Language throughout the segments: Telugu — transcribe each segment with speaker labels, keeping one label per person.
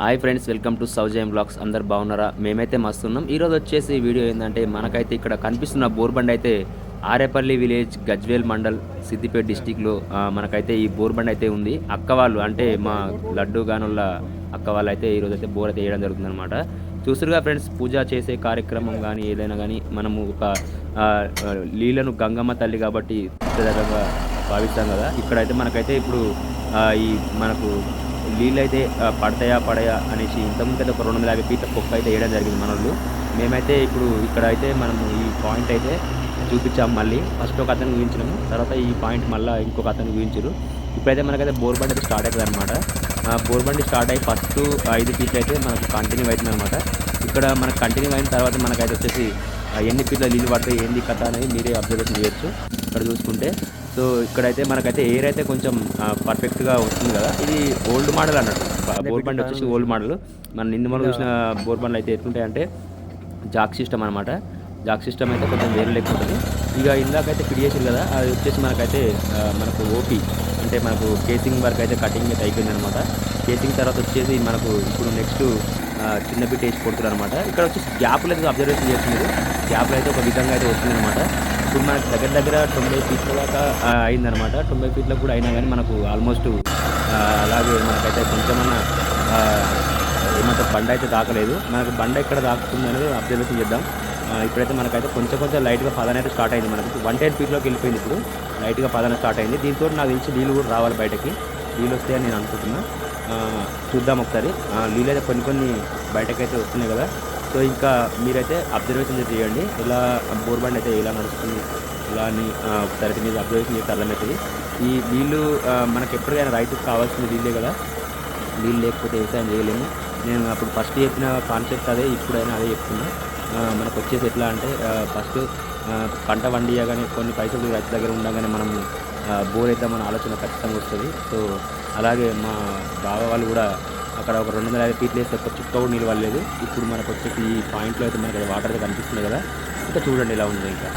Speaker 1: Hi friends, welcome to Saujayam vlogs. అందరు బాగున్నారా? మేమైతే మస్తున్నాం. ఈరోజు వచ్చేసి వీడియో ఏంటంటే, మనకైతే ఇక్కడ కనిపిస్తున్న బోర్బండ్ అయితే ఆరేపల్లి విలేజ్, గజ్వేల్ మండల్, సిద్దిపేట డిస్టిక్లో మనకైతే ఈ బోర్బండ్ అయితే ఉంది. అక్క వాళ్ళు అంటే మా లడ్డు గానుల అక్క వాళ్ళు అయితే ఈరోజు అయితే బోర్ అయితే వేయడం జరుగుతుంది అనమాట. చూస్తురుగా ఫ్రెండ్స్, పూజ చేసే కార్యక్రమం కానీ ఏదైనా కానీ మనము ఒక లీలను గంగమ్మ తల్లి కాబట్టి ప్రధానంగా భావిస్తాం కదా. ఇక్కడైతే మనకైతే ఇప్పుడు ఈ మనకు నీళ్ళు అయితే పడతాయా అనేసి ఇంతకుముందు అయితే ఒక 250 ఫీట్ల కుక్క అయితే వేయడం జరిగింది మనోళ్ళు. మేమైతే ఇప్పుడు ఇక్కడ అయితే మనము ఈ పాయింట్ అయితే చూపించాము. మళ్ళీ ఫస్ట్ ఒక అతను ఊహించినాము, తర్వాత ఈ పాయింట్ మళ్ళీ ఇంకొక అతను ఊహించారు. ఇప్పుడైతే మనకైతే బోర్బండ్ అయితే స్టార్ట్ అవుతుంది అనమాట. బోర్బండ్ స్టార్ట్ అయ్యి ఫస్ట్ 5 ఫీట్లు అయితే మనకు కంటిన్యూ అవుతుంది అనమాట. ఇక్కడ మనకు కంటిన్యూ అయిన తర్వాత మనకైతే వచ్చేసి ఎన్ని ఫీట్ల నీళ్ళు పడతాయి ఏంది కథ అనేది మీరే అబ్జర్వేషన్ చేయొచ్చు ఇక్కడ చూసుకుంటే. సో ఇక్కడైతే మనకైతే ఎయిర్ అయితే కొంచెం పర్ఫెక్ట్గా వస్తుంది కదా. ఇది ఓల్డ్ మోడల్ అన్నట్టు. బోర్బండ్ వచ్చేసి ఓల్డ్ మోడల్. మన నిన్న మనం చూసిన బోర్బండ్లు అయితే ఎట్లుంటాయంటే జాక్ సిస్టమ్ అనమాట. జాక్ సిస్టమ్ అయితే కొంచెం వేరే లెక్క ఉంటుంది. ఇక ఇందాకైతే ఫిట్ చేసారు కదా, అది వచ్చేసి మనకైతే మనకు ఓపీ అంటే మనకు కేసింగ్ వర్క్ అయితే కటింగ్ అయితే అయిపోయింది అనమాట. కేసింగ్ తర్వాత వచ్చేసి మనకు ఇప్పుడు నెక్స్ట్ చిన్న బిట్ వేసి కొడుతున్నారు అనమాట. ఇక్కడ వచ్చేసి గ్యాప్లు అయితే అబ్జర్వేషన్ చేస్తున్నారు. గ్యాప్లు అయితే ఒక విధంగా అయితే వస్తుంది అనమాట. ఇప్పుడు మనకు దగ్గర 90 ఫీట్ల దాకా అయిందనమాట. 90 ఫీట్లకు కూడా అయినా కానీ మనకు ఆల్మోస్ట్ అలాగే మనకైతే కొంచెమన్నా ఏమంటారు బండ అయితే తాకలేదు. మనకు బండ ఎక్కడ తాకుతుంది అనేది అబ్జర్వేషన్ చేద్దాం. ఇప్పుడైతే మనకైతే కొంచెం లైట్గా పదన అయితే స్టార్ట్ అయింది. మనకు 110 ఫీట్లోకి వెళ్ళిపోయింది. ఇప్పుడు లైట్గా పదన స్టార్ట్ అయింది. దీంతో నాకు తెలిసి నీళ్ళు కూడా రావాలి బయటకి. నీళ్ళు వస్తాయని నేను అనుకుంటున్నా. చూద్దాం ఒకసారి. నీళ్ళు అయితే కొన్ని బయటకైతే వస్తున్నాయి కదా. సో ఇంకా మీరైతే అబ్జర్వేషన్ చేయండి, ఇలా బోర్బండ్ అయితే ఎలా నడుస్తుంది ఇలా అని ఒకసారి అయితే మీరు అబ్జర్వేషన్ చేస్తే అర్థమవుతుంది. ఈ నీళ్ళు మనకు ఎప్పటికైనా రైతుకు కావాల్సిన నీళ్ళే కదా. నీళ్ళు లేకపోతే వ్యవసాయం చేయలేము. నేను అప్పుడు ఫస్ట్ చెప్పిన కాన్సెప్ట్ అదే, ఇప్పుడైనా అదే చెప్తున్నా. మనకు వచ్చేసి ఎట్లా అంటే ఫస్ట్ పంట వండియగానే కొన్ని పైసలు రైతు దగ్గర ఉండగానే మనం బోర్ వేద్దామన్న ఆలోచన ఖచ్చితంగా వస్తుంది. సో అలాగే మా బావ వాళ్ళు కూడా అక్కడ ఒక 250 ఫీట్లు వేస్తే ఒక చుక్క కూడా నీళ్ళు పడలేదు. ఇప్పుడు మనకు వచ్చేసి ఈ పాయింట్లో అయితే మనకి వాటర్ అయితే కనిపిస్తుంది కదా. ఇంకా చూడండి ఎలా ఉంది. ఇంకా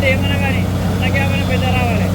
Speaker 2: ఏమన్నా కానీ అలాగే ఏమైనా పెద్ద రావాలి.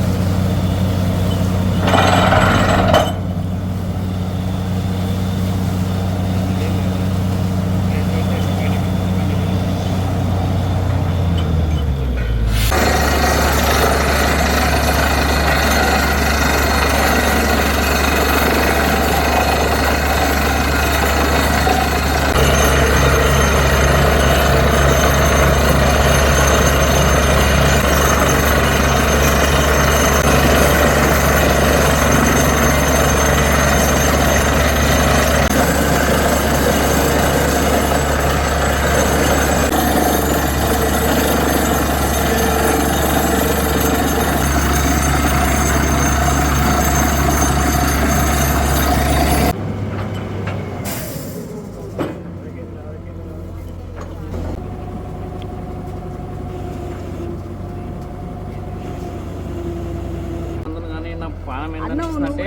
Speaker 2: పానం ఏంటంటే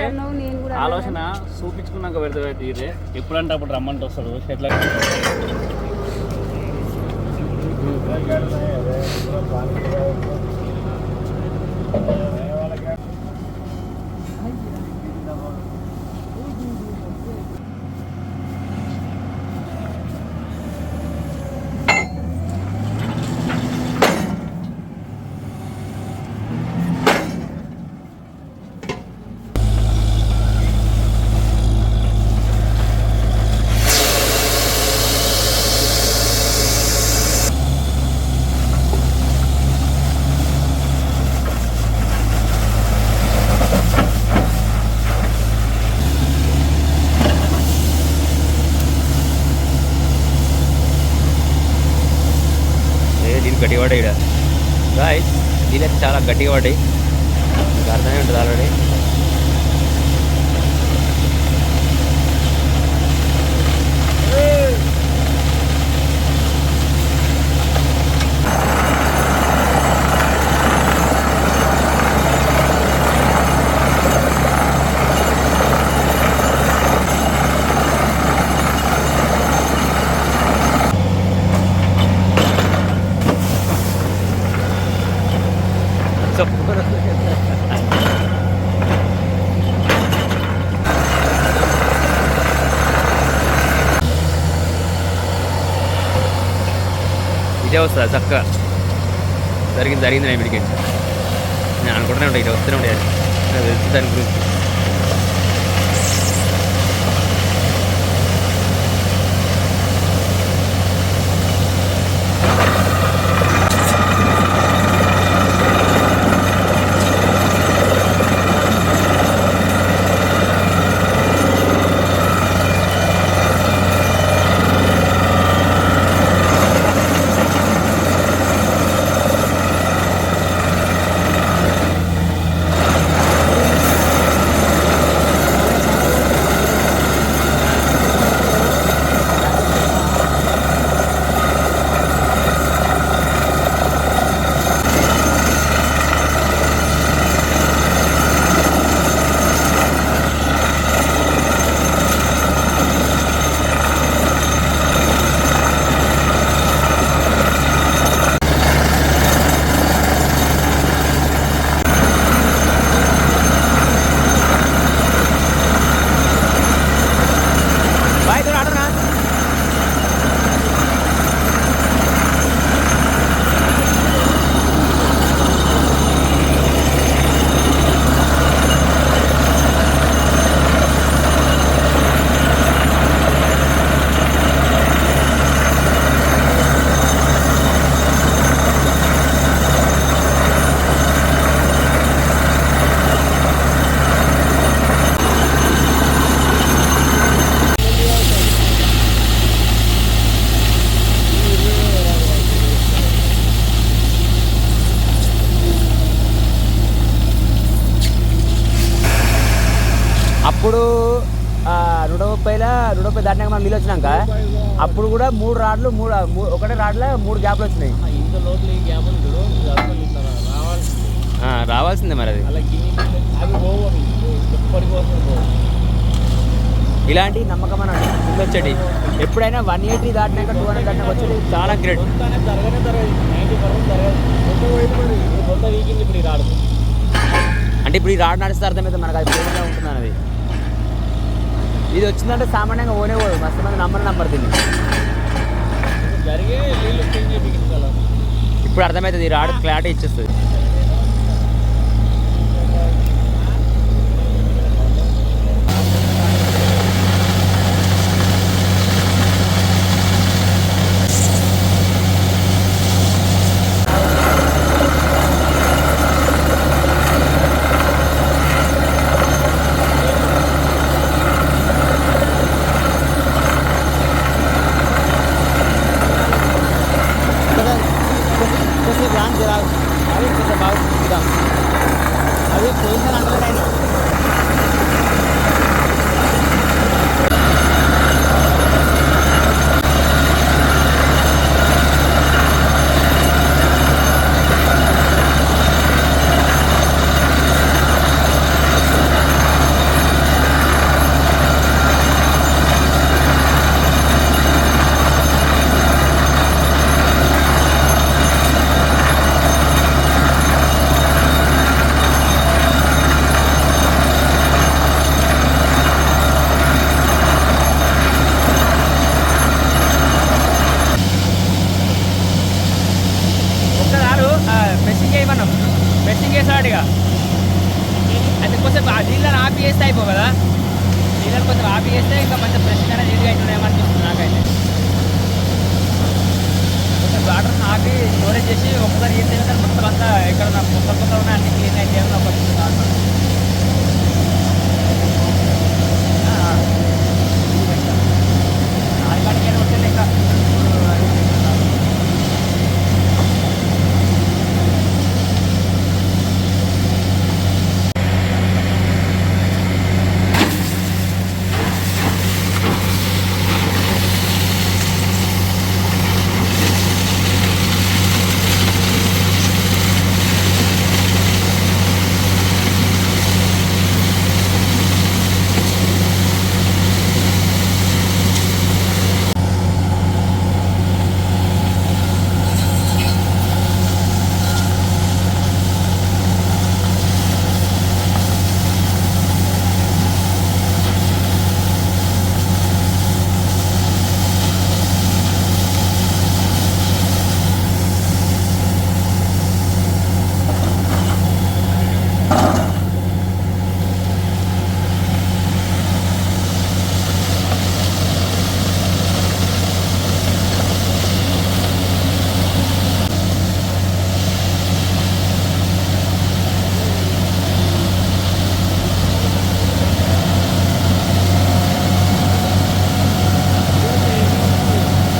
Speaker 2: ఆలోచన చూపించుకున్నాక పెడితే తీరే ఎప్పుడంటే అప్పుడు రమ్మంటే వస్తాడు ఎట్లా
Speaker 1: గాయస్ నీళ్ళైతే చాలా గట్టిగా పడ్డాయి, మీకు అర్థమే ఉంటుంది ఆల్రెడీ. ఇదే వస్తుంది చక్కగా జరిగింది నేను ఇప్పటికి నేను అనుకుంటూనే ఉంటాయి, ఇటు వస్తూనే ఉంటాయి, నాకు తెలుసు దాని గురించి. అప్పుడు 130 దాటినాక మనం నీళ్ళు వచ్చినాక అప్పుడు కూడా 3 రాడ్లు ఒకటే రాడ్లో 3 గ్యాప్లు వచ్చినాయి.
Speaker 2: ఇంత లోపల ఈ గ్యాప్ ఉంది చూడు, ఇది అసలు ఇట్లా
Speaker 1: రావాల్సిందే మరి అది.
Speaker 2: అలా అవి పోవు, అవి ఎప్పటికి వస్తుంది.
Speaker 1: ఇలాంటి నమ్మకమైన నీళ్ళు వచ్చేటి ఎప్పుడైనా 180 దాటినాక 200 దాటినాక వచ్చేది చాలా గ్రేట్.
Speaker 2: జరగదు 90% జరగదు. కొంత వీకింది ఇప్పుడు ఈ రాడు.
Speaker 1: అంటే ఇప్పుడు ఈ రాడ్ నడిస్తే అర్థమైతే మనకు అది ప్రేమగా ఉంటుంది అన్నది. ఇది వచ్చిందంటే సామాన్యంగా ఓనేవాడు మస్తు మంది నంబర్ దీన్ని.
Speaker 2: జరిగే నీళ్ళు చేంజ్ చేయించాలి.
Speaker 1: ఇప్పుడు అర్థమవుతుంది, ఈ రాడ్ క్లారిటీ ఇచ్చేస్తుంది. అవి పోయిందని అంటారు ఆయన. మెషింగ్ చేసాడు ఇక అయితే కొంచెం డీలర్ ఆపి చేస్తే అయిపో కదా. డీలర్ కొంచెం ఆపి చేస్తే ఇంకా మంచిగా ఫ్రెష్ అనేది నీట్గా అవుతుందేమనిపిస్తుంది నాకైతే. కొంచెం వాటర్ ఆపి స్టోరేజ్ చేసి ఒకసారి చేస్తే కదా మొత్తం అంతా ఇక్కడ కొత్త ఉన్నాయి అన్ని క్లీన్ అయితే ఆడికాడికి వచ్చేది ఇంకా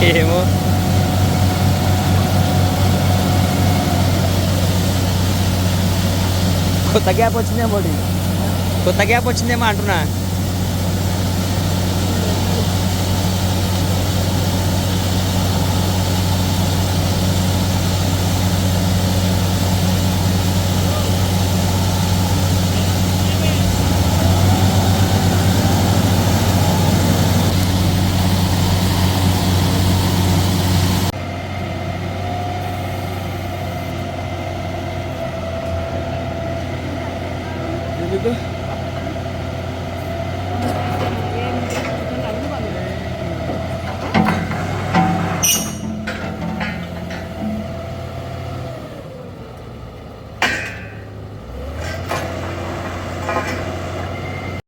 Speaker 1: ఏమో కొత్త గ్యాప్ వచ్చిందేమో కొత్త గ్యాప్ వచ్చిందేమో అంటున్నా.
Speaker 2: ఎందుకు